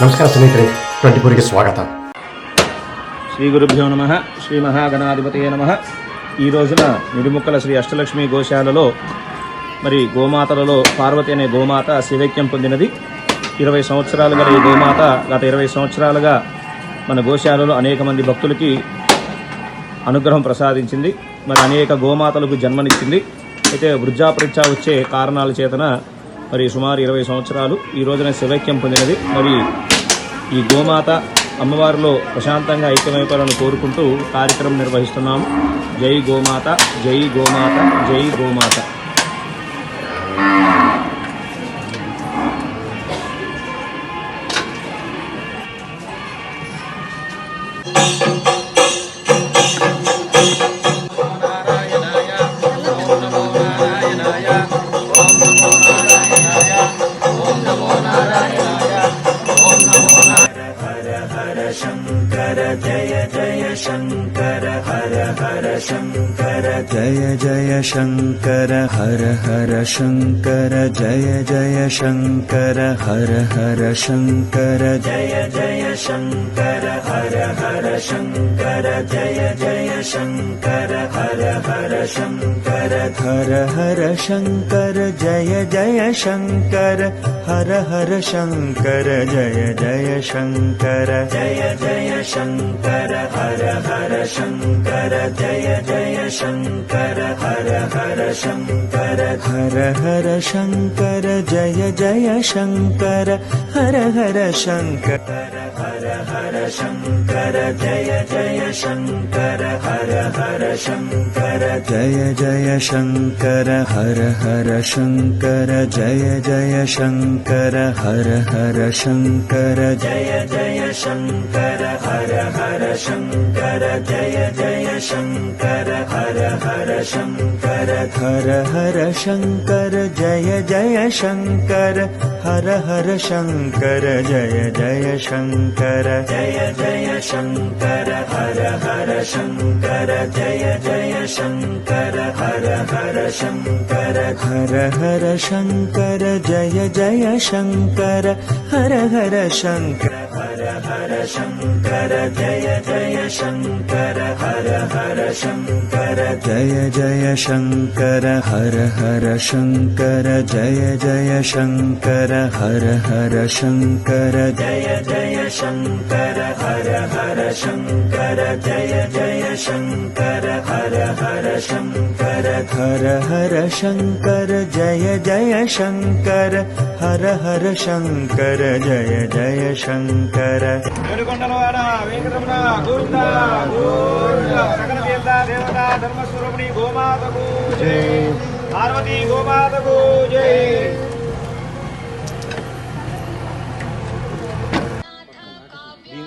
ನಮಸ್ಕಾರ ಸ್ನೇಹಿತರೆ, 24ಗೆ ಸ್ವಾಗತ. శ్రీ గురుభ్యో నమః. శ్రీ మహాగణాధిపతయే నమః. ఈ రోజున నిడుముక్కల శ్రీ అష్టలక్ష్మి గోశాలలో మరి గోమాతలలో పార్వతి అనే గోమాత శివైక్యం పొందినది. 20 సంవత్సరాలు గల ఈ గోమాత గత 20 సంవత్సరాలుగా మన గోశాలలో అనేక మంది భక్తులకి అనుగ్రహం ప్రసాదించింది. మరి అనేక గోమాతలకు జన్మనిచ్చింది. అయితే వృద్ధాపరీక్ష వచ్చే కారణాల చేతన మరి సుమారు 20 సంవత్సరాలు ఈ రోజున శివైక్యం పొందినది. మరి ఈ గోమాత అమ్మవారిలో ప్రశాంతంగా ఐక్యమైపోవాలని కోరుకుంటూ కార్యక్రమం నిర్వహిస్తున్నాము. జై గోమాత, జై గోమాత, జై గోమాత. शंकर जय जय शंकर हर हर शंकर जय जय शंकर हर हर शंकर जय जय शंकर हर हर शंकर जय जय शंकर हर हर शंकर जय जय शंकर हर हर शंकर हर हर शंकर जय जय शंकर हर हर शंकर जय जय शंकर जय जय शंकर हर हर शंकर जय जय शंकर हर हर शंकर हर हर शंकर जय जय शंकर हर हर शंकर हर हर शंकर जय जय शंकर हर हर शंकर जय जय शंकर हर हर शंकर जय जय शंकर हर हर शंकर जय जय शंकर हर हर शंकर जय जय शंकर हर हर शंकर हर हर शंकर जय जय शंकर हर हर शंकर जय जय शंकर जय जय शंकर हर हर शंकर जय जय शंकर हर हर शंकर हर हर शंकर जय जय शंकर हर हर शंकर हर हर शंकर जय जय शंकर हर हर शंकर जय जय शंकर हर हर शंकर जय जय शंकर हर हर शंकर जय जय शंकर हर हर शंकर जय जय शंकर हर हर शंकर हर हर शंकर जय जय शंकर हर हर शंकर जय जय शंकर ఏడుకొండలవాడ వెంకటరమణ గోవింద గోవింద. సకల తీర్థ దేవత ధర్మస్వరూపిణి గోమాతకు జై. పార్వతీ గోమాతకు జై.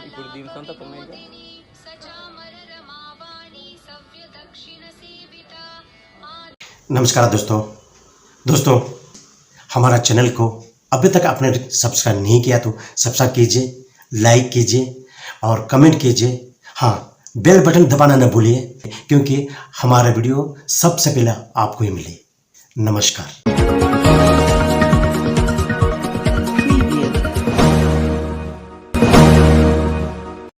ఇప్పుడు దీని సొంత नमस्कार दोस्तों, हमारा चैनल को अभी तक आपने सब्सक्राइब नहीं किया तो सब्सक्राइब कीजिए, लाइक कीजिए और कमेंट कीजिए. हाँ, बेल बटन दबाना न भूलिए क्योंकि हमारा वीडियो सबसे पहले आपको ही मिले. नमस्कार.